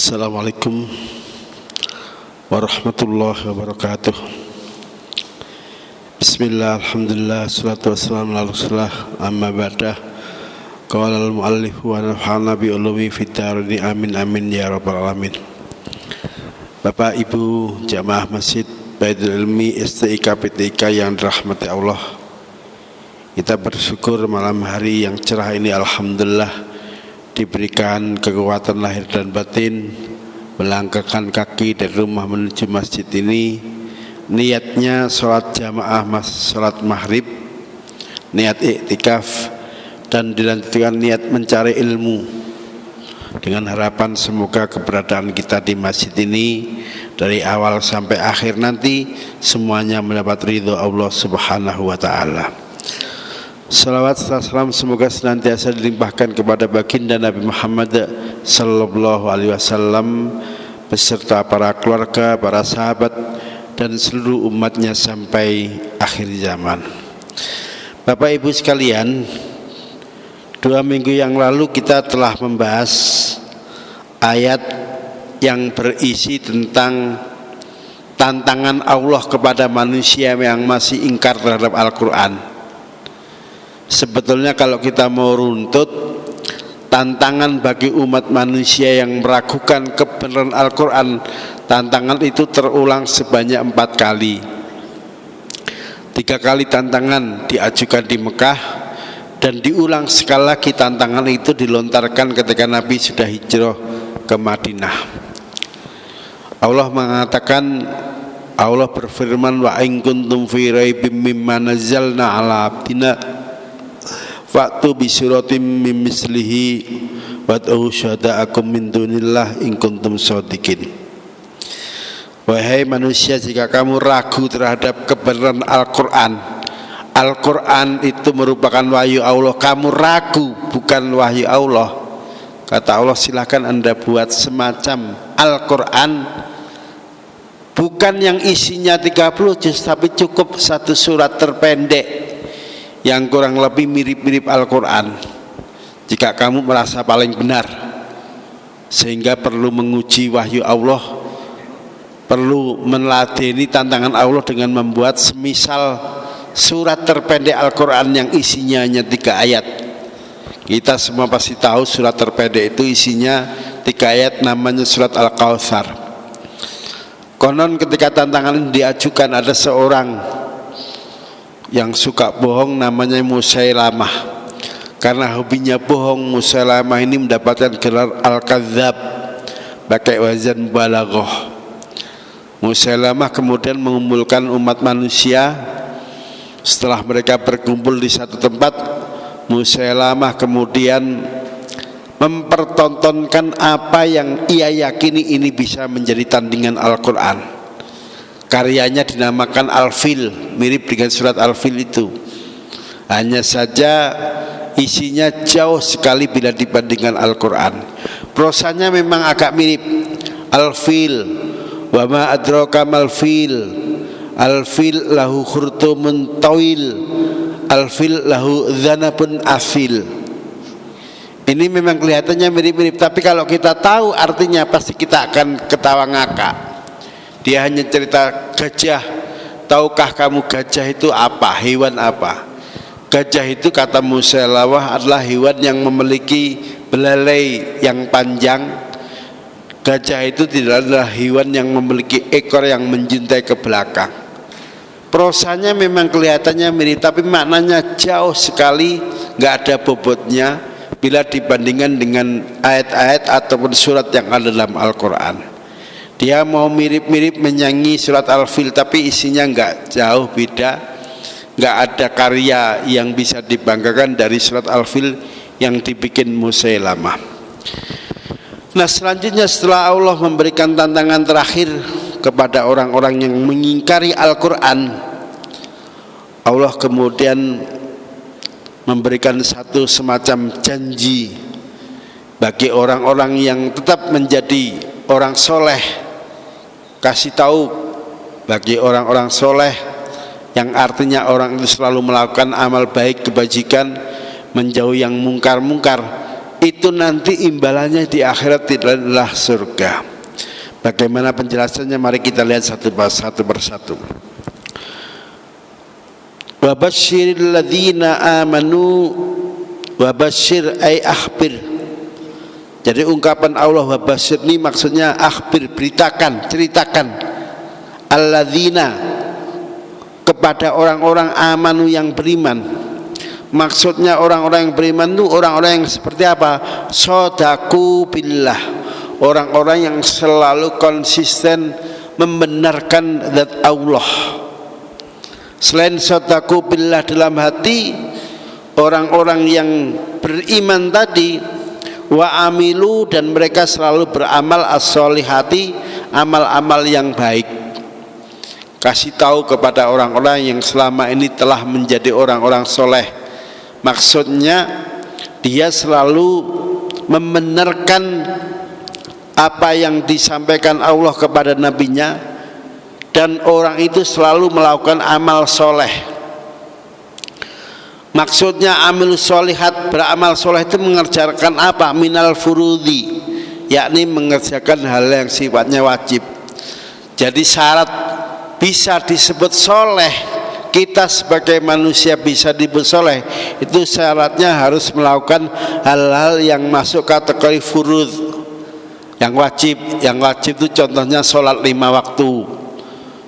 Assalamualaikum warahmatullahi wabarakatuh. Bismillah, alhamdulillah, salatu wassalamu ala rasulillah, amma ba'dah. Qala al-muallif wa nafa'ana bi ulumi fid darini, amin amin ya rabbal alamin. Bapak Ibu jamaah Masjid Baitul Ilmi STIK PTIK yang dirahmati Allah, kita bersyukur malam hari yang cerah ini alhamdulillah diberikan kekuatan lahir dan batin melangkahkan kaki dari rumah menuju masjid ini. Niatnya sholat jamaah sholat maghrib, niat iktikaf, dan dilanjutkan niat mencari ilmu dengan harapan semoga keberadaan kita di masjid ini dari awal sampai akhir nanti semuanya mendapat ridho Allah Subhanahu wa ta'ala. Salawat serta salam semoga senantiasa dilimpahkan kepada baginda Nabi Muhammad sallallahu alaihi wasallam beserta para keluarga, para sahabat dan seluruh umatnya sampai akhir zaman. Bapak Ibu sekalian, 2 minggu yang lalu kita telah membahas ayat yang berisi tentang tantangan Allah kepada manusia yang masih ingkar terhadap Al-Quran. Sebetulnya kalau kita mau runtut, tantangan bagi umat manusia yang meragukan kebenaran Al-Quran, tantangan itu terulang sebanyak 4 kali. 3 kali tantangan diajukan di Mekah, dan diulang sekali lagi tantangan itu dilontarkan ketika Nabi sudah hijrah ke Madinah. Allah mengatakan, Allah berfirman, wa in kuntum fi raibim mimma nazzalna ala abdina fa'tu bi suratim min mislihi wad'u syuhada'akum min dunillah in kuntum shadiqin. Wahai manusia, jika kamu ragu terhadap kebenaran Al-Quran, Al-Quran itu merupakan wahyu Allah, kamu ragu bukan wahyu Allah, kata Allah, silakan Anda buat semacam Al-Quran, bukan yang isinya 30 juz, tapi cukup 1 surat terpendek yang kurang lebih mirip-mirip Al-Quran. Jika kamu merasa paling benar sehingga perlu menguji wahyu Allah, perlu meneladani tantangan Allah dengan membuat semisal surat terpendek Al-Quran yang isinya hanya 3 ayat. Kita semua pasti tahu surat terpendek itu isinya 3 ayat, namanya surat Al-Kautsar. Konon ketika tantangan ini diajukan, ada seorang yang suka bohong namanya Musailamah. Karena hobinya bohong, Musailamah ini mendapatkan gelar Al-Kadzab pakai wazan balaghah. Musailamah kemudian mengumpulkan umat manusia. Setelah mereka berkumpul di satu tempat, Musailamah kemudian mempertontonkan apa yang ia yakini ini bisa menjadi tandingan Al-Quran. Karyanya dinamakan Al-Fil, mirip dengan surat Al-Fil itu. Hanya saja isinya jauh sekali bila dibandingkan Al-Quran. Prosanya memang agak mirip. Al-Fil, wa ma adraka mal fil, Al-Fil lahu khurtumun tawil, Al-Fil lahu dhanabun afil. Ini memang kelihatannya mirip-mirip, tapi kalau kita tahu artinya pasti kita akan ketawa ngakak. Dia hanya cerita gajah. Tahukah kamu gajah itu apa? Hewan apa? Gajah itu kata Musailamah adalah hewan yang memiliki belalai yang panjang. Gajah itu tidak adalah hewan yang memiliki ekor yang menjuntai ke belakang. Prosanya memang kelihatannya mirip, tapi maknanya jauh sekali, nggak ada bobotnya bila dibandingkan dengan ayat-ayat ataupun surat yang ada dalam Al-Quran. Dia mau mirip-mirip menyanyi surat Al-Fil, tapi isinya enggak jauh beda. Enggak ada karya yang bisa dibanggakan dari surat Al-Fil yang dibikin Musailamah. Nah, selanjutnya setelah Allah memberikan tantangan terakhir kepada orang-orang yang mengingkari Al-Quran, Allah kemudian memberikan satu semacam janji bagi orang-orang yang tetap menjadi orang soleh. Kasih tahu bagi orang-orang soleh, yang artinya orang itu selalu melakukan amal baik, kebajikan, menjauhi yang mungkar-mungkar, itu nanti imbalannya di akhirat adalah surga. Bagaimana penjelasannya? Mari kita lihat satu persatu. Wa basyiril ladzina amanu, wa basyir ay akhbir. Jadi ungkapan Allah wa basyir ini maksudnya akhbir, beritakan, ceritakan, alladzina, kepada orang-orang amanu yang beriman. Maksudnya orang-orang yang beriman itu orang-orang yang seperti apa? Sodaku billah, orang-orang yang selalu konsisten membenarkan zat Allah. Selain sodaku billah dalam hati, orang-orang yang beriman tadi, wa amilu, dan mereka selalu beramal as-solihati, amal-amal yang baik. Kasih tahu kepada orang-orang yang selama ini telah menjadi orang-orang soleh. Maksudnya dia selalu membenarkan apa yang disampaikan Allah kepada nabinya, dan orang itu selalu melakukan amal soleh. Maksudnya amil solihat, beramal soleh itu mengerjakan apa? Minal furudi, yakni mengerjakan hal yang sifatnya wajib. Jadi syarat bisa disebut soleh, kita sebagai manusia bisa disebut soleh, itu syaratnya harus melakukan hal-hal yang masuk kategori furud, yang wajib. Yang wajib itu contohnya sholat 5 waktu,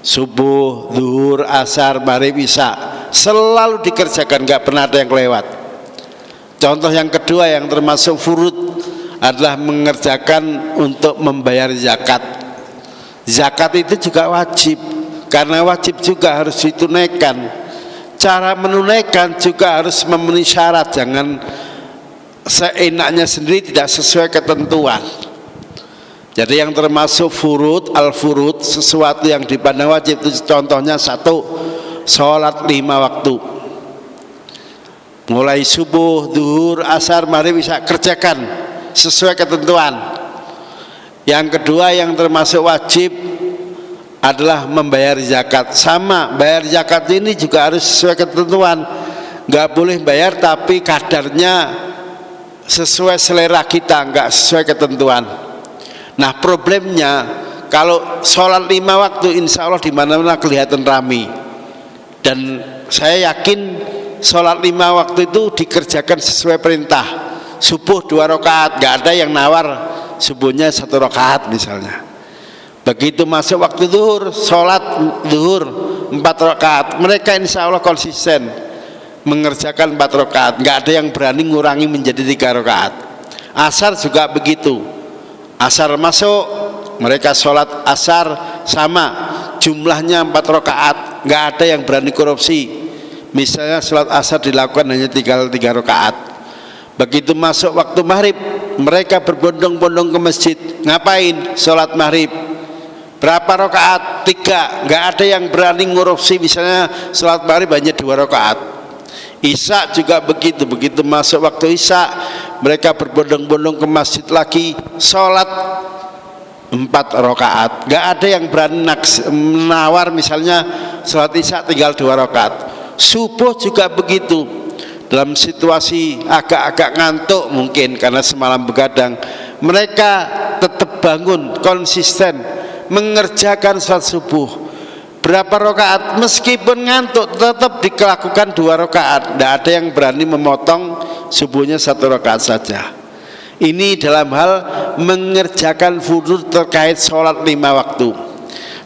subuh, zuhur, asar, maghrib, isya, selalu dikerjakan, nggak pernah ada yang lewat. Contoh yang kedua yang termasuk furud adalah mengerjakan untuk membayar zakat. Zakat itu juga wajib, karena wajib juga harus ditunaikan. Cara menunaikan juga harus memenuhi syarat, jangan seenaknya sendiri, tidak sesuai ketentuan. Jadi yang termasuk furud, al-furud, sesuatu yang dipandang wajib itu contohnya satu, sholat 5 waktu, mulai subuh, zuhur, asar, maghrib, isya, kerjakan sesuai ketentuan. Yang kedua yang termasuk wajib adalah membayar zakat. Sama, bayar zakat ini juga harus sesuai ketentuan, nggak boleh bayar tapi kadarnya sesuai selera kita, nggak sesuai ketentuan. Nah problemnya kalau sholat 5 waktu insya Allah di mana-mana kelihatan rame, dan saya yakin sholat 5 waktu itu dikerjakan sesuai perintah. Subuh 2 rakaat, nggak ada yang nawar subuhnya 1 rakaat misalnya. Begitu masuk waktu zuhur, sholat zuhur 4 rakaat, mereka insya Allah konsisten mengerjakan 4 rakaat, nggak ada yang berani ngurangi menjadi 3 rakaat. Asar juga begitu. Asar masuk, mereka sholat asar sama, jumlahnya 4 rakaat, nggak ada yang berani korupsi. Misalnya sholat asar dilakukan hanya 3 rakaat. Begitu masuk waktu maghrib, mereka berbondong-bondong ke masjid. Ngapain? Sholat maghrib. Berapa rakaat? 3. Nggak ada yang berani korupsi. Misalnya sholat maghrib hanya 2 rakaat. Isya juga begitu. Begitu masuk waktu isya, mereka berbondong-bondong ke masjid lagi, sholat 4 rakaat. Nggak ada yang berani menawar misalnya sholat isya tinggal 2 rakaat. Subuh juga begitu. Dalam situasi agak-agak ngantuk mungkin karena semalam begadang, mereka tetap bangun konsisten mengerjakan sholat subuh. Berapa rakaat? Meskipun ngantuk tetap dilakukan 2 rakaat. Tidak ada yang berani memotong subuhnya 1 rakaat saja. Ini dalam hal mengerjakan furud terkait sholat 5 waktu.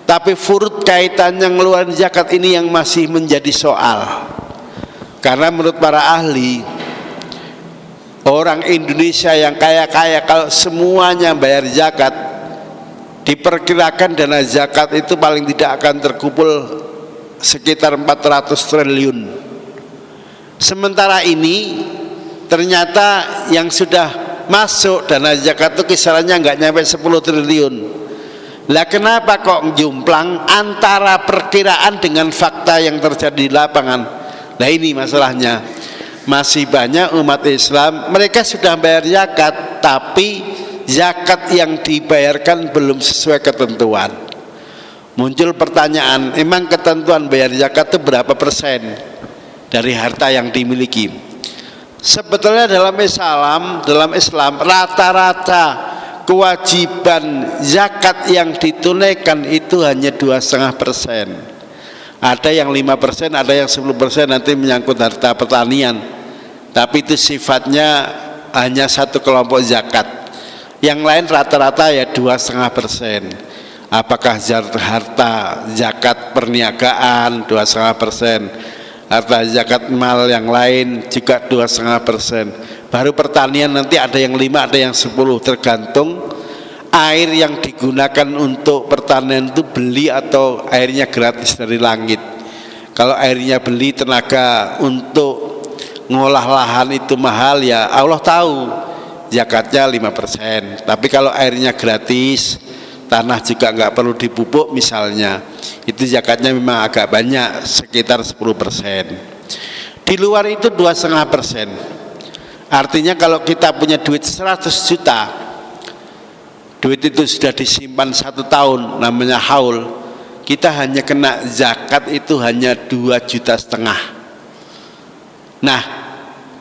Tapi furud kaitannya ngeluarin zakat ini yang masih menjadi soal. Karena menurut para ahli, orang Indonesia yang kaya-kaya kalau semuanya bayar zakat, diperkirakan dana zakat itu paling tidak akan terkumpul sekitar 400 triliun. Sementara ini ternyata yang sudah masuk dana zakat itu kisarannya nggak nyampe 10 triliun. Lah kenapa kok jomplang antara perkiraan dengan fakta yang terjadi di lapangan? Nah ini masalahnya, masih banyak umat Islam mereka sudah bayar zakat tapi zakat yang dibayarkan belum sesuai ketentuan. Muncul pertanyaan, emang ketentuan bayar zakat itu berapa persen dari harta yang dimiliki? Sebetulnya dalam Islam rata-rata kewajiban zakat yang ditunaikan itu hanya 2,5%. Ada yang 5%, ada yang 10%, nanti menyangkut harta pertanian. Tapi itu sifatnya hanya satu kelompok zakat. Yang lain rata-rata ya 2,5%. Apakah harta zakat perniagaan 2,5%. Harta zakat mal yang lain juga 2,5%. Baru pertanian nanti ada yang 5, ada yang 10, tergantung air yang digunakan untuk pertanian itu beli atau airnya gratis dari langit. Kalau airnya beli, tenaga untuk ngolah lahan itu mahal, ya Allah tahu zakatnya 5%. Tapi kalau airnya gratis, tanah juga nggak perlu dipupuk misalnya, itu zakatnya memang agak banyak, sekitar 10%. Di luar itu 2,5%. Artinya kalau kita punya duit 100 juta, duit itu sudah disimpan 1 tahun, namanya haul, kita hanya kena zakat itu hanya 2,5 juta. Nah,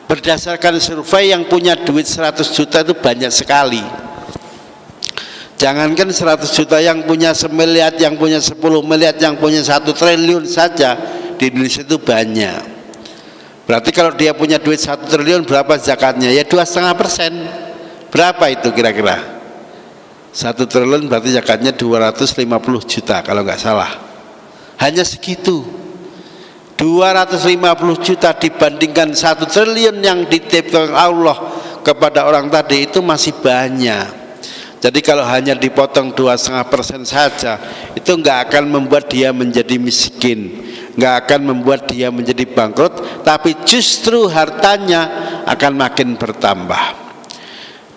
berdasarkan survei yang punya duit 100 juta itu banyak sekali. Jangankan 100 juta, yang punya 1 miliar, yang punya 10 miliar, yang punya 1 triliun saja di Indonesia itu banyak. Berarti kalau dia punya duit 1 triliun, berapa zakatnya? Ya 2,5%. Berapa itu kira-kira? 1 triliun berarti zakatnya 250 juta kalau nggak salah. Hanya segitu. 250 juta dibandingkan 1 triliun yang dititipkan Allah kepada orang tadi, itu masih banyak. Jadi kalau hanya dipotong 2,5% saja, itu nggak akan membuat dia menjadi miskin, nggak akan membuat dia menjadi bangkrut, tapi justru hartanya akan makin bertambah.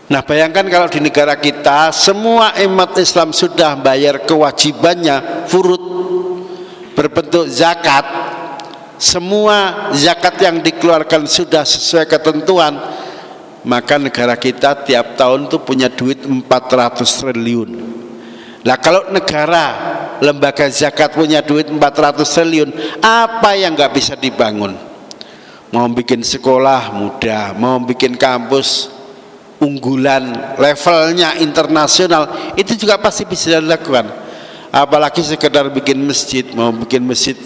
Nah, bayangkan kalau di negara kita semua umat Islam sudah bayar kewajibannya furud berbentuk zakat, semua zakat yang dikeluarkan sudah sesuai ketentuan, maka negara kita tiap tahun tuh punya duit 400 triliun. Nah, kalau negara lembaga zakat punya duit 400 triliun, apa yang nggak bisa dibangun? Mau bikin sekolah mudah, mau bikin kampus unggulan levelnya internasional, itu juga pasti bisa dilakukan. Apalagi sekedar bikin masjid, mau bikin masjid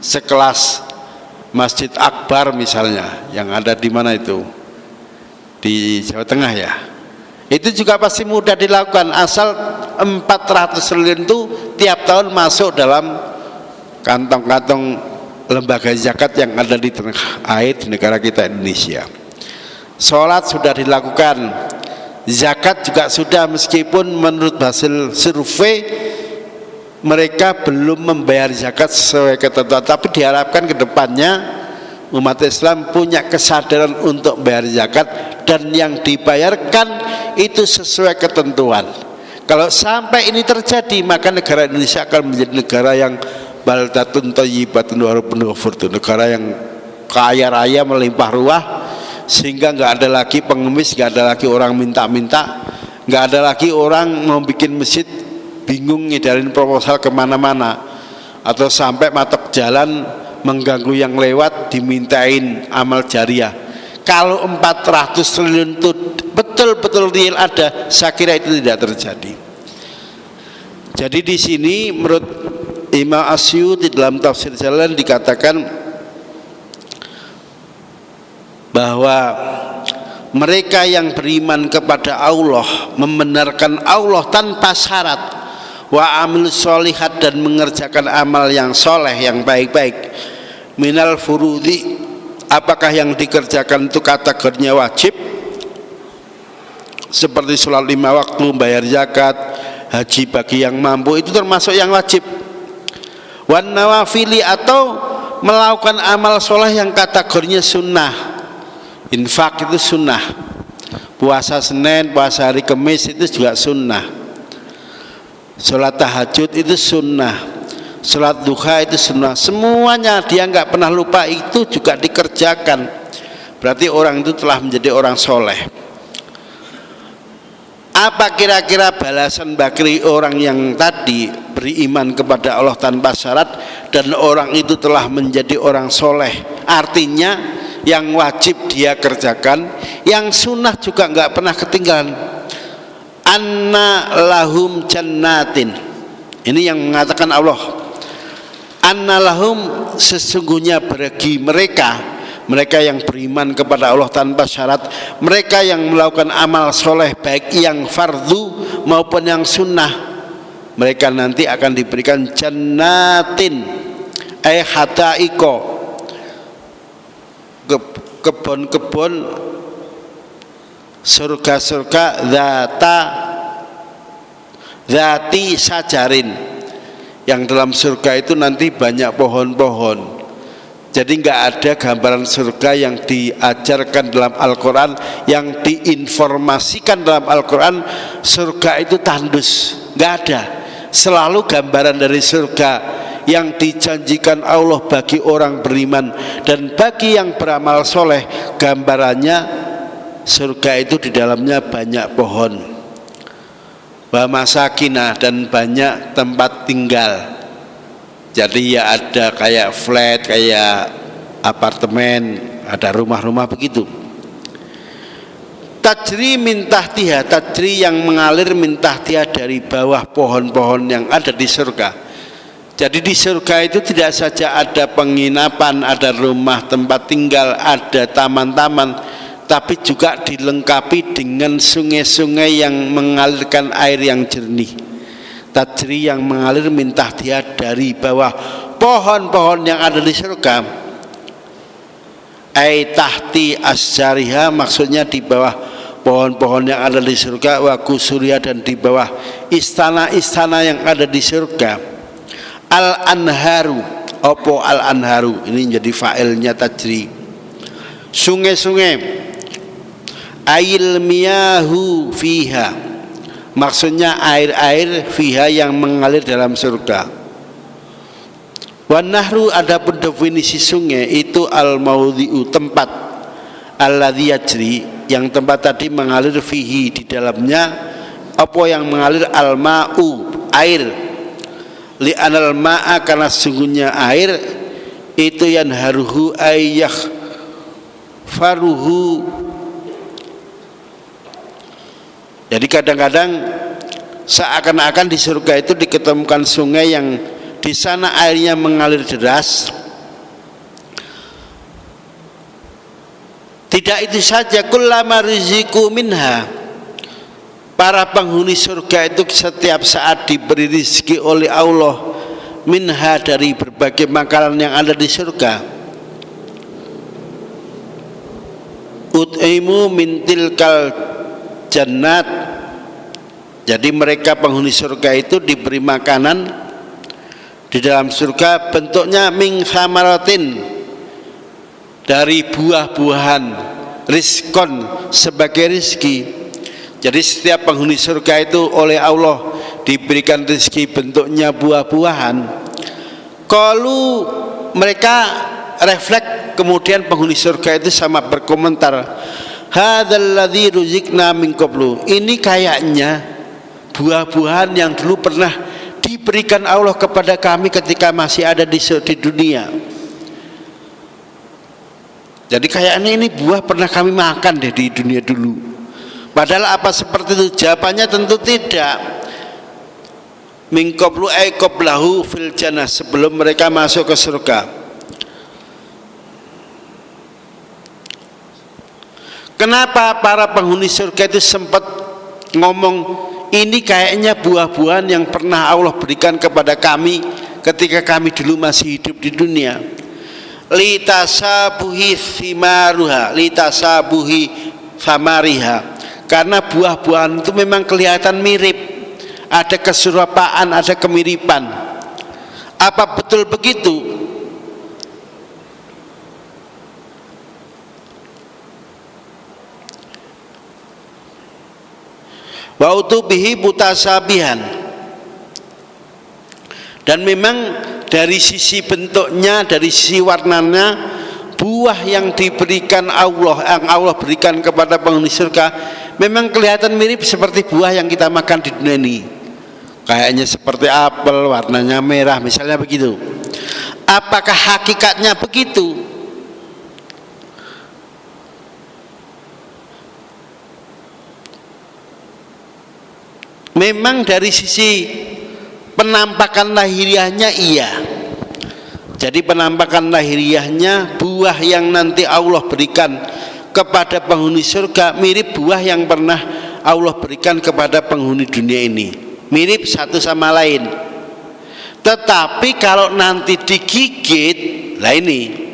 sekelas Masjid Akbar misalnya, yang ada di mana itu? Di Jawa Tengah ya, itu juga pasti mudah dilakukan, asal 400 triliun itu tiap tahun masuk dalam kantong-kantong lembaga zakat yang ada di tanah air di negara kita Indonesia. Sholat sudah dilakukan, zakat juga sudah, meskipun menurut hasil survei mereka belum membayar zakat sesuai ketentuan, tapi diharapkan ke depannya umat Islam punya kesadaran untuk bayar zakat, dan yang dibayarkan itu sesuai ketentuan. Kalau sampai ini terjadi, maka negara Indonesia akan menjadi negara yang baldatun thayyibatun wa rabbun ghafur, negara yang kaya raya melimpah ruah, sehingga nggak ada lagi pengemis, nggak ada lagi orang minta-minta, nggak ada lagi orang mau bikin masjid bingung ngidarin proposal kemana-mana, atau sampai matok jalan mengganggu yang lewat dimintain amal jariah. Kalau 400 triliun itu betul-betul real ada, saya kira itu tidak terjadi. Jadi di sini menurut Imam Asyuti dalam tafsir Jalan dikatakan bahwa mereka yang beriman kepada Allah, membenarkan Allah tanpa syarat, wa amil sholihat, dan mengerjakan amal yang soleh, yang baik-baik, minal furudi, apakah yang dikerjakan itu kategorinya wajib seperti sholat 5 waktu, bayar zakat, haji bagi yang mampu, itu termasuk yang wajib. Wan nawafili, atau melakukan amal soleh yang kategorinya sunnah, infak itu sunnah, puasa Senin, puasa hari Kamis itu juga sunnah, sholat tahajud itu sunnah, sholat duha itu sunnah, semuanya dia nggak pernah lupa, itu juga dikerjakan. Berarti orang itu telah menjadi orang soleh. Apa kira-kira balasan bagi orang yang tadi beriman kepada Allah tanpa syarat dan orang itu telah menjadi orang soleh? Artinya yang wajib dia kerjakan, yang sunnah juga nggak pernah ketinggalan. Anna lahum jannatin, ini yang mengatakan Allah. Anna lahum, sesungguhnya bagi mereka yang beriman kepada Allah tanpa syarat, mereka yang melakukan amal soleh baik yang fardu maupun yang sunnah, mereka nanti akan diberikan jannatin hataiko, kebun-kebun, surga-surga, zati sajarin, yang dalam surga itu nanti banyak pohon-pohon. Jadi nggak ada gambaran surga yang diajarkan dalam Al-Quran, yang diinformasikan dalam Al-Quran surga itu tandus, nggak ada. Selalu gambaran dari surga yang dijanjikan Allah bagi orang beriman dan bagi yang beramal soleh, gambarannya surga itu di dalamnya banyak pohon, wa masakinah, dan banyak tempat tinggal. Jadi ya ada kayak flat, kayak apartemen, ada rumah-rumah begitu. Tajri min tahtiha, tajri yang mengalir min tahtiha, dari bawah pohon-pohon yang ada di surga. Jadi di surga itu tidak saja ada penginapan, ada rumah tempat tinggal, ada taman-taman, tapi juga dilengkapi dengan sungai-sungai yang mengalirkan air yang jernih. Tajri yang mengalir min tahtiha, dari bawah pohon-pohon yang ada di surga. Ai tahti asjariha, maksudnya di bawah pohon-pohon yang ada di surga, wa kusuriha, dan di bawah istana-istana yang ada di surga. Al anharu, opo al anharu, ini jadi fa'ilnya tajri. Sungai-sungai, ail miyahu fiha, maksudnya air-air fiha yang mengalir dalam surga. Wan nahru, adapun definisi sungai itu al maudhi'u, tempat, alladzi yajri, yang tempat tadi mengalir fihi, di dalamnya apa yang mengalir, al ma'u, air. Li anal ma'a, karena sungguhnya air itu yanharuhu ayyah faruhu. Jadi kadang-kadang seakan-akan di surga itu diketemukan sungai yang di sana airnya mengalir deras. Tidak itu saja, kullama rizqu minha, para penghuni surga itu setiap saat diberi rezeki oleh Allah, minha, dari berbagai makanan yang ada di surga. Ut'imu min tilkal jannat, jadi mereka penghuni surga itu diberi makanan di dalam surga, bentuknya min samaratin, dari buah-buahan, rizkon, sebagai rizki. Jadi setiap penghuni surga itu oleh Allah diberikan rizki bentuknya buah-buahan. Kalau mereka refleks, kemudian penghuni surga itu sama berkomentar, hadzal ladzi ruziqna min qablu, ini kayaknya buah-buahan yang dulu pernah diberikan Allah kepada kami ketika masih ada di dunia. Jadi kayaknya ini buah pernah kami makan deh di dunia dulu. Padahal apa seperti itu? Jawabannya tentu tidak. Min qablu ay qablahu fil jannah, sebelum mereka masuk ke surga. Kenapa para penghuni surga itu sempat ngomong, ini kayaknya buah-buahan yang pernah Allah berikan kepada kami ketika kami dulu masih hidup di dunia. Litasabuhi thimaruha, litasabuhi samariha, karena buah-buahan itu memang kelihatan mirip, ada keserupaan, ada kemiripan. Apa betul begitu? Wa utubihi mutasabihan, dan memang dari sisi bentuknya, dari sisi warnanya, buah yang diberikan Allah, yang Allah berikan kepada penghuni surga, memang kelihatan mirip seperti buah yang kita makan di dunia ini. Kayaknya seperti apel, warnanya merah, misalnya begitu. Apakah hakikatnya begitu? Memang dari sisi penampakan lahiriahnya iya. Jadi penampakan lahiriahnya buah yang nanti Allah berikan kepada penghuni surga mirip buah yang pernah Allah berikan kepada penghuni dunia ini, mirip satu sama lain. Tetapi kalau nanti digigit, lah ini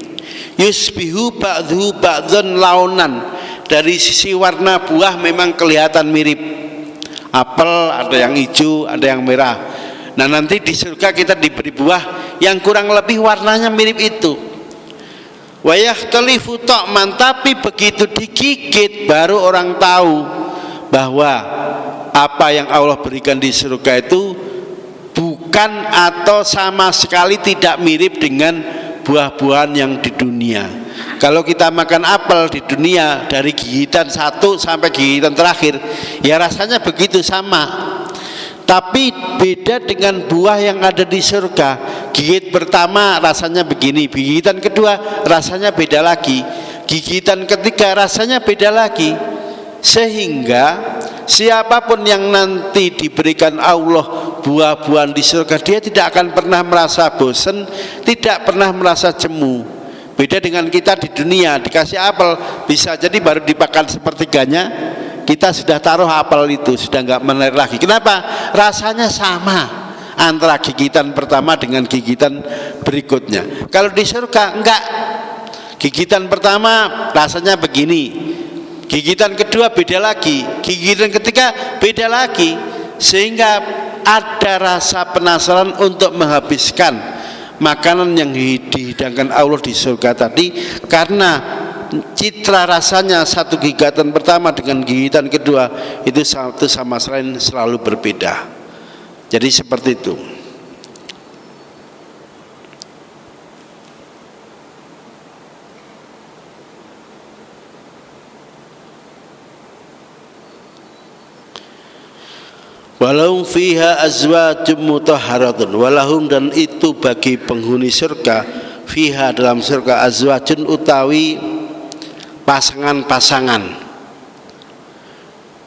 yusbihu ba'dhu ba'dhan launan, dari sisi warna buah memang kelihatan mirip. Apel ada yang hijau, ada yang merah. Nah nanti di surga kita diberi buah yang kurang lebih warnanya mirip itu. Wa yakhtalifu ta'man, tapi begitu digigit baru orang tahu bahwa apa yang Allah berikan di surga itu bukan atau sama sekali tidak mirip dengan buah-buahan yang di dunia. Kalau kita makan apel di dunia dari gigitan 1 sampai gigitan terakhir, ya rasanya begitu sama. Tapi beda dengan buah yang ada di surga. Gigit pertama rasanya begini, gigitan kedua rasanya beda lagi, gigitan ketiga rasanya beda lagi. Sehingga siapapun yang nanti diberikan Allah buah-buahan di surga, dia tidak akan pernah merasa bosan, tidak pernah merasa jemu. Beda dengan kita di dunia, dikasih apel bisa jadi baru dimakan sepertiganya kita sudah taruh apel itu, sudah nggak menarik lagi. Kenapa? Rasanya sama antara gigitan pertama dengan gigitan berikutnya. Kalau di surga enggak, gigitan pertama rasanya begini, gigitan kedua beda lagi, gigitan ketiga beda lagi, sehingga ada rasa penasaran untuk menghabiskan makanan yang dihidangkan Allah di surga tadi, karena citra rasanya satu gigatan pertama dengan gigitan kedua itu satu sama lain selalu berbeda. Jadi seperti itu. Walahum fiha azwajum mutahharatun, walahum, dan itu bagi penghuni surga, fiha dalam surga, azwajun utawi pasangan-pasangan,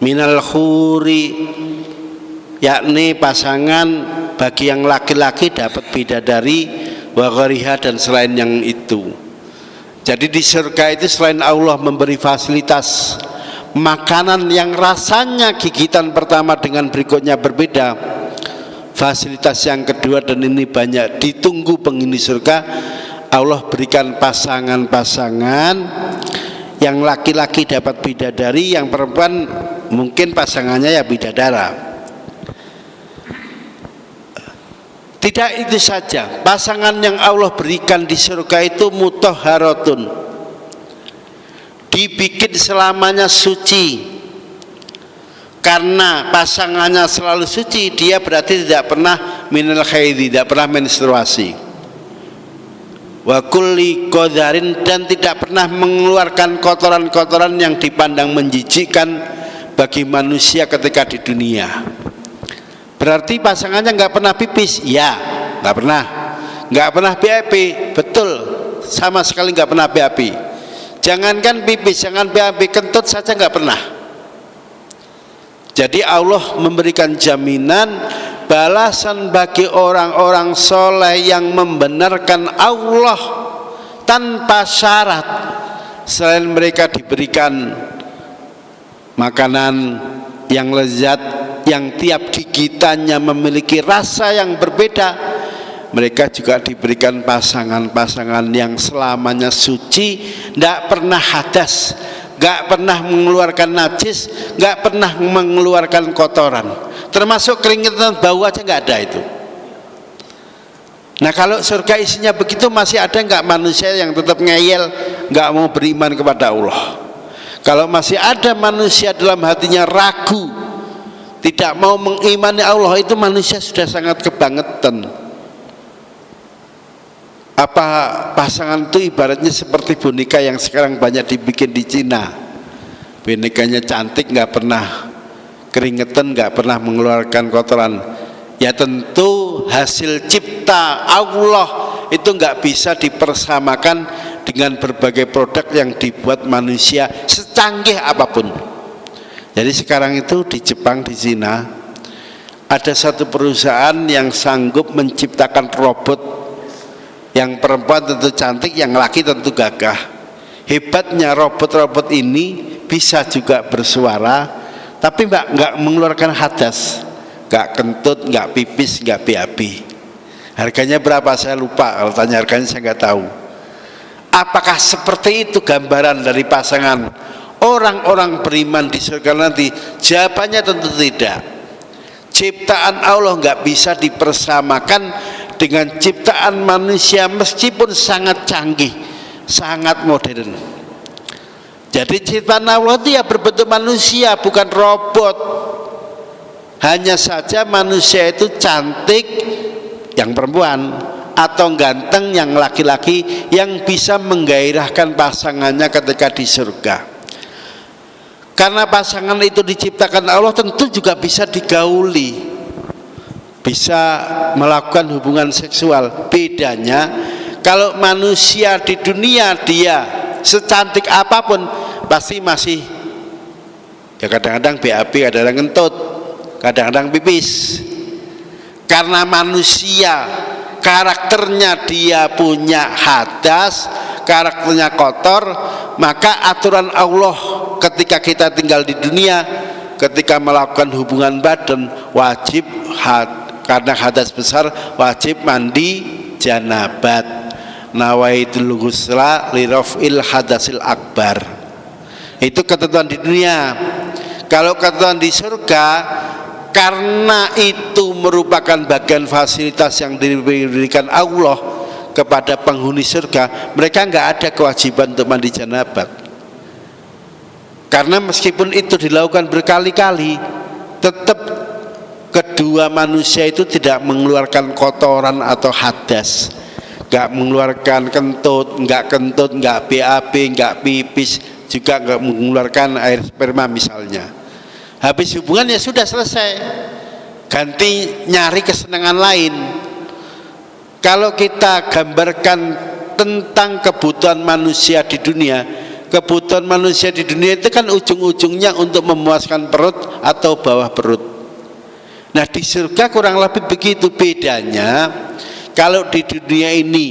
minal khuri, yakni pasangan bagi yang laki-laki dapat bidadari, wa ghariha, dan selain yang itu. Jadi di surga itu selain Allah memberi fasilitas makanan yang rasanya gigitan pertama dengan berikutnya berbeda, fasilitas yang kedua, dan ini banyak ditunggu penghuni surga, Allah berikan pasangan-pasangan yang laki-laki dapat bidadari, yang perempuan mungkin pasangannya ya bidadara. Tidak itu saja, pasangan yang Allah berikan di surga itu mutahharatun, dibikin selamanya suci. Karena pasangannya selalu suci, dia berarti tidak pernah minal haidhi, tidak pernah menstruasi. Wa kulli qadharin, dan tidak pernah mengeluarkan kotoran-kotoran yang dipandang menjijikkan bagi manusia ketika di dunia. Berarti pasangannya nggak pernah pipis? Ya, nggak pernah. Nggak pernah BAB, betul, sama sekali nggak pernah BAB. Jangankan pipis, jangan BAB, kentut saja nggak pernah. Jadi Allah memberikan jaminan balasan bagi orang-orang soleh yang membenarkan Allah tanpa syarat, selain mereka diberikan makanan yang lezat, yang tiap gigitannya memiliki rasa yang berbeda, mereka juga diberikan pasangan-pasangan yang selamanya suci, tidak pernah hadas, gak pernah mengeluarkan najis, gak pernah mengeluarkan kotoran, termasuk keringetan bau aja gak ada itu. Nah kalau surga isinya begitu, masih ada gak manusia yang tetap ngeyel, gak mau beriman kepada Allah? Kalau masih ada manusia dalam hatinya ragu, tidak mau mengimani Allah, itu manusia sudah sangat kebangetan. Apa pasangan itu ibaratnya seperti boneka yang sekarang banyak dibikin di Cina. Bonekanya cantik, nggak pernah keringetan, nggak pernah mengeluarkan kotoran. Ya tentu hasil cipta Allah itu nggak bisa dipersamakan dengan berbagai produk yang dibuat manusia secanggih apapun. Jadi sekarang itu di Jepang, di Cina, ada satu perusahaan yang sanggup menciptakan robot, yang perempuan tentu cantik, yang laki tentu gagah. Hebatnya robot-robot ini bisa juga bersuara, tapi nggak mengeluarkan hadas, nggak kentut, nggak pipis, nggak BAB. Harganya berapa saya lupa, kalau tanya harganya saya nggak tahu. Apakah seperti itu gambaran dari pasangan orang-orang beriman di surga nanti? Jawabannya tentu tidak. Ciptaan Allah nggak bisa dipersamakan dengan ciptaan manusia meskipun sangat canggih, sangat modern. Jadi ciptaan Allah itu ya berbentuk manusia, bukan robot. Hanya saja manusia itu cantik yang perempuan, atau ganteng yang laki-laki, yang bisa menggairahkan pasangannya ketika di surga. Karena pasangan itu diciptakan Allah, tentu juga bisa digauli, bisa melakukan hubungan seksual. Bedanya kalau manusia di dunia dia secantik apapun pasti masih ya kadang-kadang BAB, kadang-kadang kentut, kadang-kadang pipis. Karena manusia karakternya dia punya hadas, karakternya kotor, maka aturan Allah ketika kita tinggal di dunia, ketika melakukan hubungan badan wajib karena hadas besar wajib mandi janabat. Nawaitul ghusla li raf'il hadasil akbar. Itu ketentuan di dunia. Kalau ketentuan di surga, karena itu merupakan bagian fasilitas yang diberikan Allah kepada penghuni surga, mereka nggak ada kewajiban untuk mandi janabat. Karena meskipun itu dilakukan berkali-kali, tetap kedua manusia itu tidak mengeluarkan kotoran atau hadas, nggak mengeluarkan kentut, nggak BAB, nggak pipis, juga nggak mengeluarkan air sperma misalnya. Habis hubungan ya sudah selesai, ganti nyari kesenangan lain. Kalau kita gambarkan tentang kebutuhan manusia di dunia, kebutuhan manusia di dunia itu kan ujung-ujungnya untuk memuaskan perut atau bawah perut. Nah di surga kurang lebih begitu. Bedanya kalau di dunia ini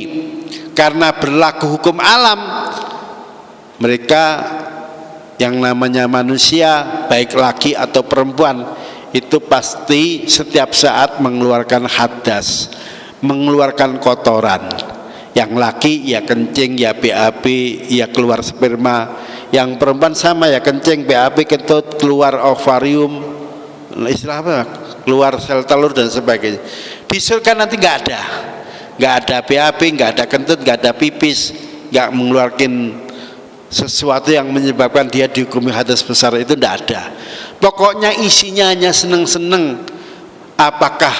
karena berlaku hukum alam, mereka yang namanya manusia, baik laki atau perempuan, itu pasti setiap saat mengeluarkan hadas, mengeluarkan kotoran. Yang laki ya kencing, ya BAB, ya keluar sperma. Yang perempuan sama ya kencing, BAB, kentut, keluar ovarium, istilah apa? Keluar sel telur dan sebagainya. Di surga nanti nggak ada BAB, nggak ada kentut, nggak ada pipis, nggak mengeluarkan sesuatu yang menyebabkan dia dihukumi hadas besar, itu tidak ada. Pokoknya isinya hanya seneng-seneng. Apakah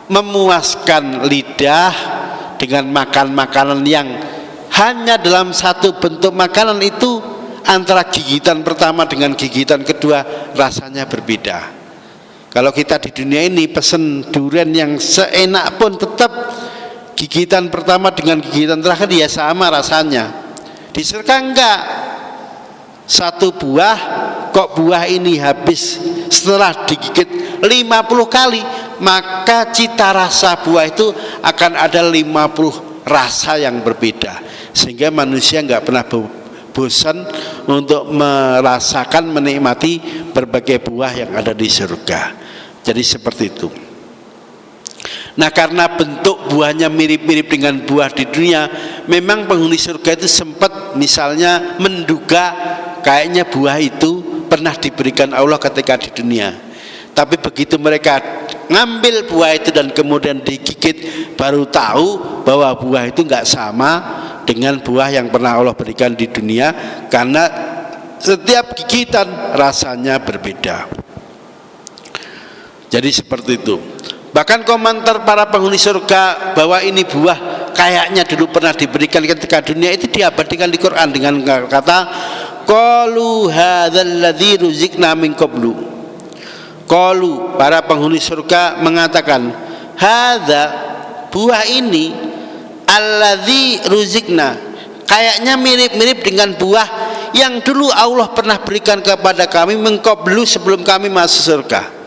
memuaskan lidah dengan makan makanan yang hanya dalam satu bentuk makanan itu, antara gigitan pertama dengan gigitan kedua rasanya berbeda. Kalau kita di dunia ini pesen durian yang seenak pun, tetap gigitan pertama dengan gigitan terakhir ya sama rasanya. Di surga enggak, satu buah kok buah ini habis setelah digigit 50 kali, maka cita rasa buah itu akan ada 50 rasa yang berbeda, sehingga manusia enggak pernah bosan untuk merasakan, menikmati berbagai buah yang ada di surga. Jadi seperti itu. Nah karena bentuk buahnya mirip-mirip dengan buah di dunia, memang penghuni surga itu sempat misalnya menduga kayaknya buah itu pernah diberikan Allah ketika di dunia. Tapi begitu mereka ngambil buah itu dan kemudian digigit, baru tahu bahwa buah itu nggak sama dengan buah yang pernah Allah berikan di dunia, karena setiap gigitan rasanya berbeda. Jadi seperti itu. Bahkan komentar para penghuni surga bahwa ini buah kayaknya dulu pernah diberikan ketika dunia, itu diabadikan di Quran dengan kata qalu hadzal ladzi ruziqna min qablu. Qalu, para penghuni surga mengatakan, hadza, buah ini, alladzi ruziqna, kayaknya mirip-mirip dengan buah yang dulu Allah pernah berikan kepada kami min qablu, sebelum kami masuk surga.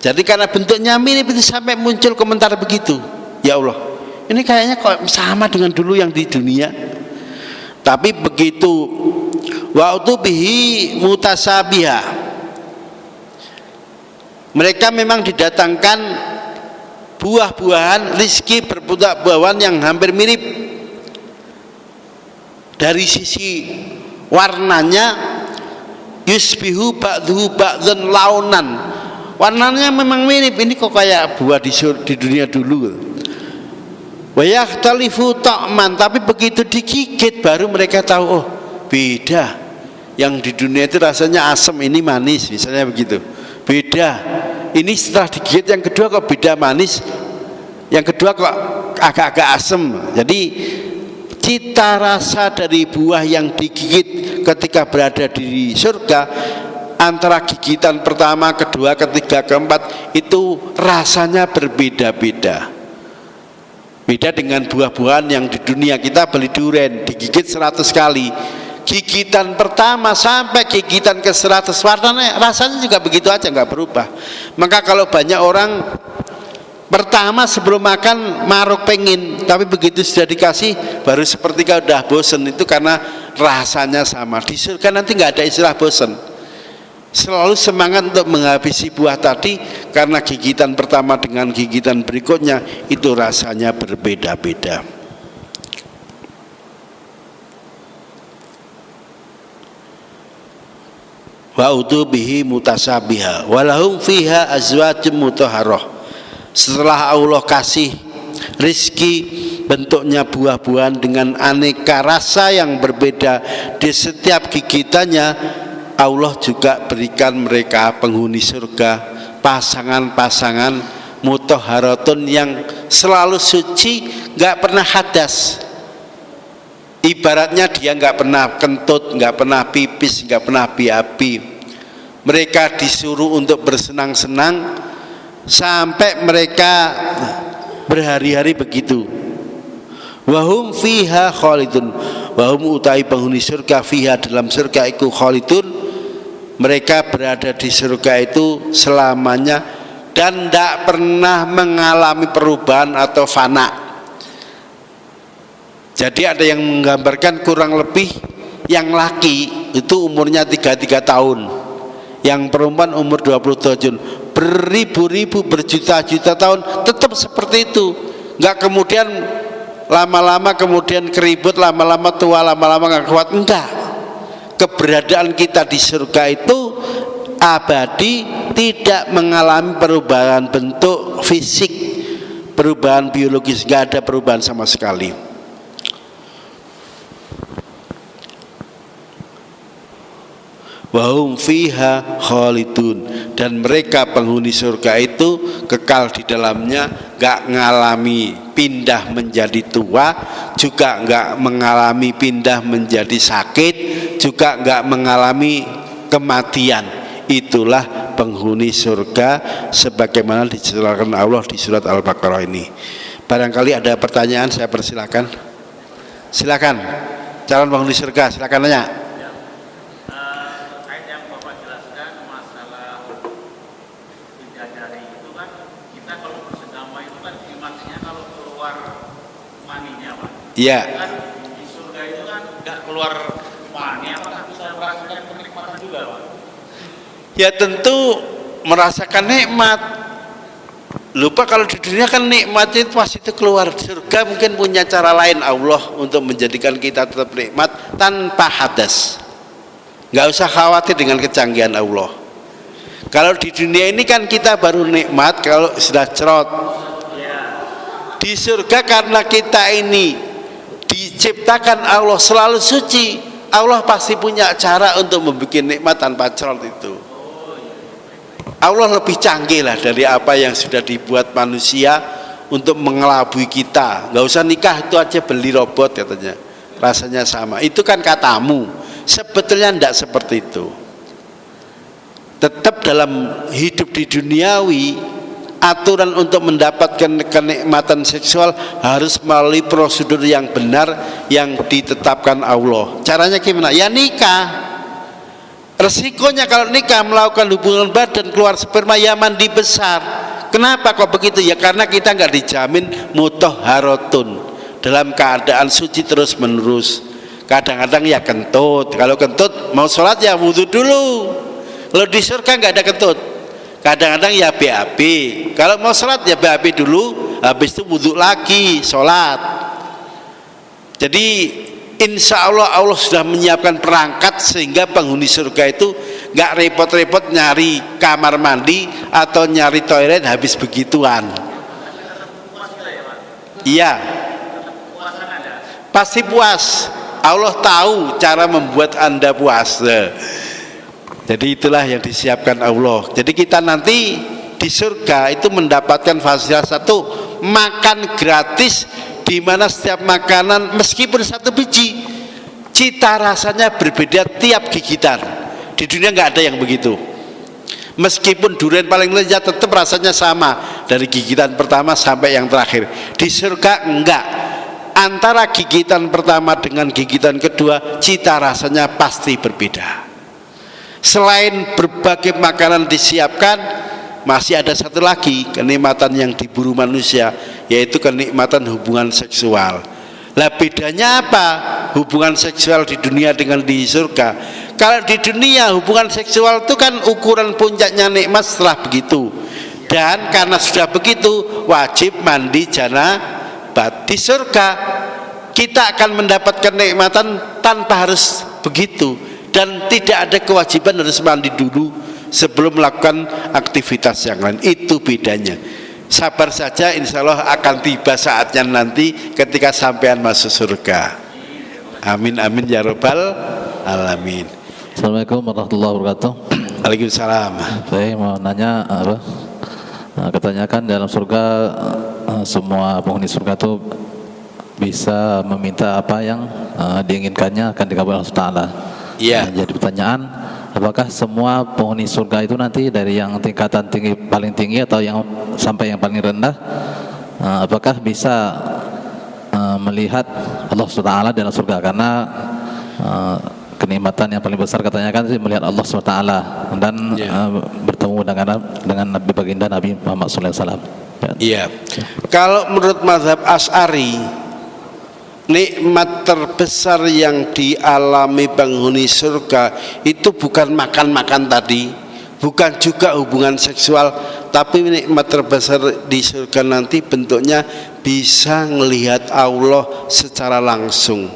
Jadi karena bentuknya mirip itu sampai muncul komentar begitu. Ya Allah, ini kayaknya kok sama dengan dulu yang di dunia. Tapi begitu waktu bihi mutasabiha, mereka memang didatangkan buah-buahan rizki berbuah-buahan yang hampir mirip dari sisi warnanya, yusbihu ba'dhu ba'dhan launan, warnanya memang mirip. Ini kok kayak buah di dunia dulu. Wa yakhtalifu ta'man, tapi begitu digigit baru mereka tahu, oh beda. Yang di dunia itu rasanya asam, ini manis, misalnya begitu. Beda. Ini setelah digigit yang kedua kok beda manis, yang kedua kok agak-agak asam. Jadi cita rasa dari buah yang digigit ketika berada di surga, antara gigitan pertama, kedua, ketiga, keempat itu rasanya berbeda-beda. Beda dengan buah-buahan yang di dunia. Kita beli durian digigit 100 kali, gigitan pertama sampai gigitan ke 100 warnanya rasanya juga begitu aja, nggak berubah. Maka kalau banyak orang pertama sebelum makan maruk pengen, tapi begitu sudah dikasih baru sepertiga udah bosen, itu karena rasanya sama. Di surga nanti nggak ada istilah bosen, selalu semangat untuk menghabisi buah tadi, karena gigitan pertama dengan gigitan berikutnya itu rasanya berbeda-beda. Wa utubihi mutasabiha walahum fiha azwajum mutahharah. Setelah Allah kasih rizki bentuknya buah-buahan dengan aneka rasa yang berbeda di setiap gigitannya, Allah juga berikan mereka penghuni surga pasangan-pasangan mutahharatun yang selalu suci, nggak pernah hadas. Ibaratnya dia nggak pernah kentut, nggak pernah pipis, nggak pernah BAB. Mereka disuruh untuk bersenang-senang sampai mereka berhari-hari begitu. Wahum fiha khalidun, wahum utai penghuni surga fiha dalam surga itu khalidun, mereka berada di surga itu selamanya dan tidak pernah mengalami perubahan atau fana. Jadi ada yang menggambarkan kurang lebih yang laki itu umurnya 33 tahun, yang perempuan umur 20 tahun, beribu-ribu berjuta-juta tahun tetap seperti itu. Nggak kemudian lama-lama kemudian keribut, lama-lama tua, lama-lama nggak kuat. Enggak. Keberadaan kita di surga itu abadi, tidak mengalami perubahan bentuk fisik, perubahan biologis, nggak ada perubahan sama sekali. Wahum fiha khalidun, dan mereka penghuni surga itu kekal di dalamnya, gak ngalami pindah menjadi tua, juga gak mengalami pindah menjadi sakit, juga gak mengalami kematian. Itulah penghuni surga sebagaimana dijelaskan Allah di surat Al-Baqarah ini. Barangkali ada pertanyaan, saya persilakan. Silakan calon penghuni surga, silakan nanya. Ya. Kan di surga itu kan nggak keluar mani, apakah bisa merasakan kenikmatan juga, Pak? Ya tentu merasakan nikmat. Lupa kalau di dunia kan nikmatnya itu pasti itu keluar. Surga mungkin punya cara lain Allah untuk menjadikan kita tetap nikmat tanpa hadas. Nggak usah khawatir dengan kecanggihan Allah. Kalau di dunia ini kan kita baru nikmat kalau sudah cerot. Di surga karena kita ini diciptakan Allah selalu suci, Allah pasti punya cara untuk membuat nikmat tanpa cerot itu. Allah lebih canggih lah dari apa yang sudah dibuat manusia untuk mengelabui kita. Nggak usah nikah, itu aja beli robot katanya, rasanya sama. Itu kan katamu, sebetulnya tidak seperti itu. Tetap dalam hidup di duniawi, aturan untuk mendapatkan kenikmatan seksual harus melalui prosedur yang benar yang ditetapkan Allah. Caranya gimana? Ya nikah. Resikonya kalau nikah melakukan hubungan badan keluar sperma ya mandi besar. Kenapa kok begitu? Ya karena kita nggak dijamin mutahharatun, dalam keadaan suci terus menerus. Kadang-kadang ya kentut, kalau kentut mau sholat ya wudhu dulu. Kalau di surga nggak ada kentut. Kadang-kadang ya BAB, kalau mau sholat ya BAB dulu, habis itu wudhu lagi sholat. Jadi insya Allah Allah sudah menyiapkan perangkat sehingga penghuni surga itu nggak repot-repot nyari kamar mandi atau nyari toilet habis begituan. Iya, pasti puas. Allah tahu cara membuat Anda puas. Jadi itulah yang disiapkan Allah. Jadi kita nanti di surga itu mendapatkan fasilitas satu, makan gratis, di mana setiap makanan meskipun satu biji cita rasanya berbeda tiap gigitan. Di dunia nggak ada yang begitu. Meskipun durian paling lezat tetap rasanya sama dari gigitan pertama sampai yang terakhir. Di surga enggak. Antara gigitan pertama dengan gigitan kedua cita rasanya pasti berbeda. Selain berbagai makanan disiapkan, masih ada satu lagi kenikmatan yang diburu manusia, yaitu kenikmatan hubungan seksual. Lah bedanya apa hubungan seksual di dunia dengan di surga? Kalau di dunia hubungan seksual itu kan ukuran puncaknya nikmat setelah begitu, dan karena sudah begitu wajib mandi janabat. Di surga kita akan mendapatkan kenikmatan tanpa harus begitu, dan tidak ada kewajiban harus mandi dulu sebelum melakukan aktivitas yang lain. Itu bedanya. Sabar saja, insya Allah akan tiba saatnya nanti ketika sampean masuk surga. Amin amin ya rabbal alamin. Assalamualaikum warahmatullahi wabarakatuh. Waalaikumsalam. Saya mau nanya apa? Katanya kan dalam surga semua penghuni surga itu bisa meminta apa yang diinginkannya akan dikabulkan Allah Taala. Iya. Jadi pertanyaan, apakah semua penghuni surga itu nanti dari yang tingkatan tinggi paling tinggi atau yang sampai yang paling rendah, apakah bisa melihat Allah SWT dalam surga? Karena kenikmatan yang paling besar katanya kan melihat Allah SWT dan bertemu dengan Nabi baginda Nabi Muhammad SAW. Iya. Kalau menurut mazhab Asy'ari, nikmat terbesar yang dialami penghuni surga itu bukan makan-makan tadi, bukan juga hubungan seksual, tapi nikmat terbesar di surga nanti bentuknya bisa melihat Allah secara langsung.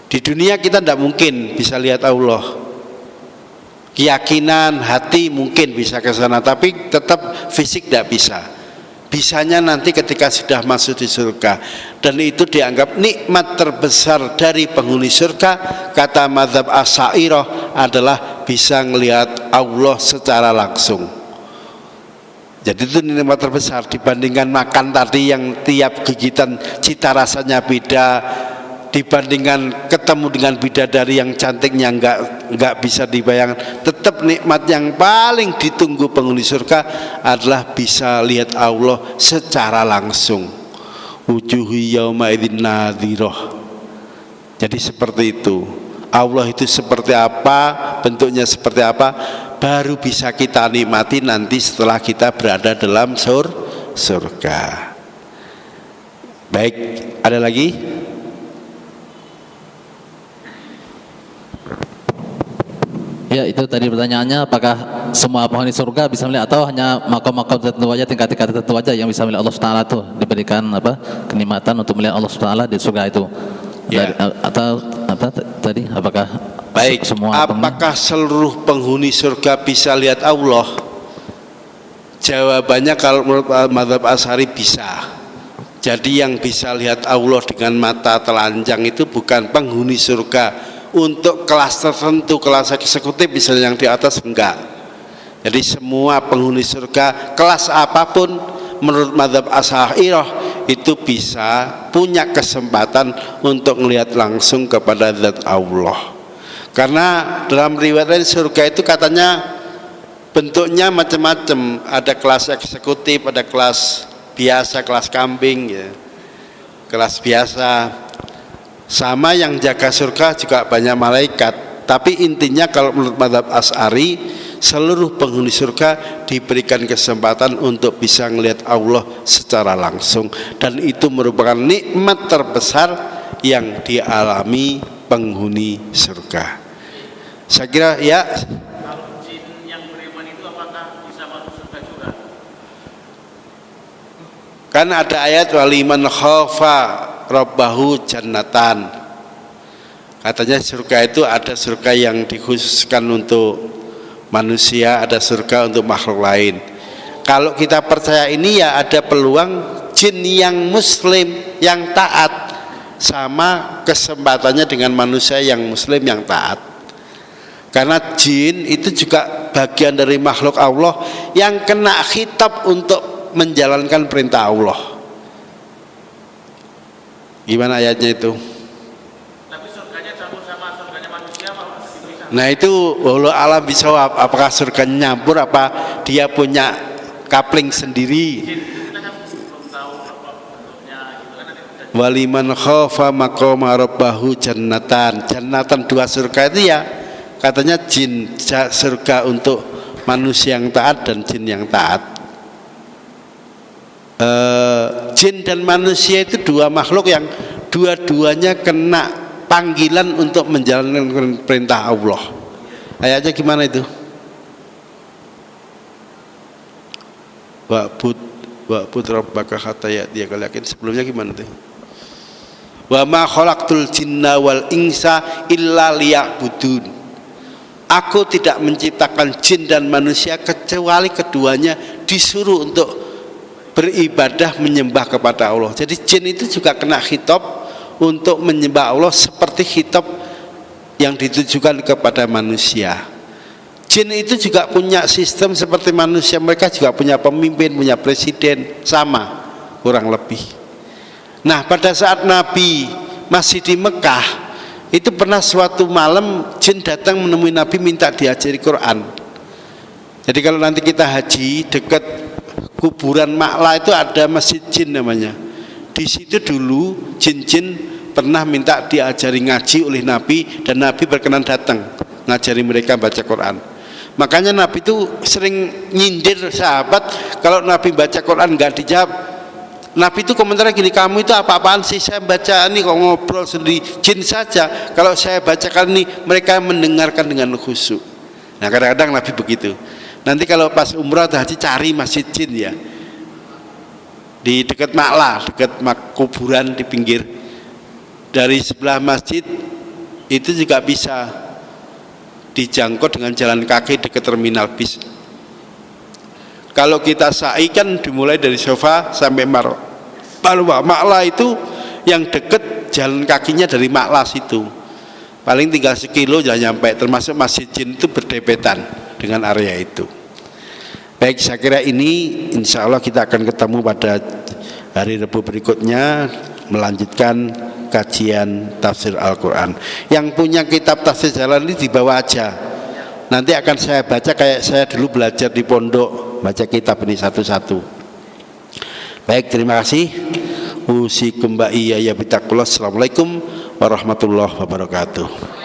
Di dunia kita tidak mungkin bisa lihat Allah. Keyakinan hati mungkin bisa ke sana, tapi tetap fisik tidak bisa. Bisanya nanti ketika sudah masuk di surga, dan itu dianggap nikmat terbesar dari penghuni surga. Kata mazhab Asy'ariyah adalah bisa melihat Allah secara langsung. Jadi itu nikmat terbesar dibandingkan makan tadi yang tiap gigitan cita rasanya beda, dibandingkan ketemu dengan bidadari yang cantiknya nggak bisa dibayangkan. Tetap nikmat yang paling ditunggu penghuni surga adalah bisa lihat Allah secara langsung. Wujuhi yauma idzin nadhirah. Jadi seperti itu. Allah itu seperti apa, bentuknya seperti apa, baru bisa kita nikmati nanti setelah kita berada dalam surga. Baik, ada lagi? Ya, itu tadi pertanyaannya, apakah semua penghuni surga bisa melihat atau hanya makam-makam tertentu aja, tingkat-tingkat tertentu aja yang bisa melihat Allah Subhanahu wa taala, diberikan apa kenikmatan untuk melihat Allah Subhanahu wa taala di surga itu. Ya. Atau apa tadi, apakah baik, semua apakah seluruh penghuni surga bisa lihat Allah? Jawabannya kalau menurut mazhab Asy'ari bisa. Jadi yang bisa lihat Allah dengan mata telanjang itu bukan penghuni surga. Untuk kelas tertentu, kelas eksekutif misalnya yang di atas, enggak. Jadi semua penghuni surga kelas apapun menurut mazhab Asy'ariyah itu bisa punya kesempatan untuk melihat langsung kepada zat Allah. Karena dalam riwayat surga itu katanya bentuknya macam-macam, ada kelas eksekutif, ada kelas biasa, kelas kambing ya. Kelas biasa. Sama yang jaga surga juga banyak malaikat. Tapi intinya kalau menurut mazhab Asy'ari, seluruh penghuni surga diberikan kesempatan untuk bisa melihat Allah secara langsung, dan itu merupakan nikmat terbesar yang dialami penghuni surga. Saya kira ya. Kalau jin yang beriman itu apakah bisa masuk surga juga? Kan ada ayat waliman khafa rabbahu jannatan. Katanya surga itu ada surga yang dikhususkan untuk manusia, ada surga untuk makhluk lain. Kalau kita percaya ini, ya ada peluang jin yang muslim yang taat sama kesempatannya dengan manusia yang muslim yang taat. Karena jin itu juga bagian dari makhluk Allah yang kena khitab untuk menjalankan perintah Allah. Gimana ayatnya itu? Tapi surganya campur sama surganya manusia apa gitu bisa? Nah itu wallahu alam bisawab, apakah surganya nyampur apa dia punya kapling sendiri. Jin itu kita kan belum tahu apa bentuknya gitu kan, nanti kita Waliman khafa maqama rabbahu jannatan. Jannatan dua surga itu ya katanya jin, surga untuk manusia yang taat dan jin yang taat. Jin dan manusia itu dua makhluk yang dua-duanya kena panggilan untuk menjalankan perintah Allah. Ayatnya gimana itu? Wa'bud rabbaka hatta ya'tiyakal yaqin. Sebelumnya gimana tuh? Wa ma khalaqtul jinna wal insa illa liya'budun. Aku tidak menciptakan jin dan manusia kecuali keduanya disuruh untuk beribadah menyembah kepada Allah. Jadi jin itu juga kena khitab untuk menyembah Allah seperti khitab yang ditujukan kepada manusia. Jin itu juga punya sistem seperti manusia, mereka juga punya pemimpin, punya presiden, sama kurang lebih. Nah pada saat Nabi masih di Mekah, itu pernah suatu malam jin datang menemui Nabi minta diajari Quran. Jadi kalau nanti kita haji dekat kuburan Ma'la itu ada masjid jin namanya. Di situ dulu jin-jin pernah minta diajari ngaji oleh Nabi, dan Nabi berkenan datang ngajari mereka baca Quran. Makanya Nabi itu sering nyindir sahabat kalau Nabi baca Quran nggak dijawab. Nabi itu komentarnya gini, kamu itu apa-apaan sih, saya baca ini kok ngobrol sendiri, jin saja kalau saya bacakan ini mereka mendengarkan dengan khusyuk. Nah kadang-kadang Nabi begitu. Nanti kalau pas umrah atau haji cari masjid jin ya, di dekat Ma'la, dekat kuburan di pinggir. Dari sebelah masjid itu juga bisa dijangkau dengan jalan kaki dekat terminal bis. Kalau kita sa'i kan dimulai dari Sofa sampai Marwah. Ma'la itu yang dekat jalan kakinya dari Ma'la situ. Paling tinggal sekilo sudah nyampe, termasuk masjid jin itu berdepetan dengan area itu. Baik, saya kira ini insya Allah kita akan ketemu pada hari Rabu berikutnya melanjutkan kajian tafsir Al-Quran. Yang punya kitab tafsir jalan ini dibawa aja, nanti akan saya baca kayak saya dulu belajar di pondok, baca kitab ini satu-satu. Baik, terima kasih. Usikum ba'iyya ya bitaqullah. Assalamualaikum warahmatullahi wabarakatuh.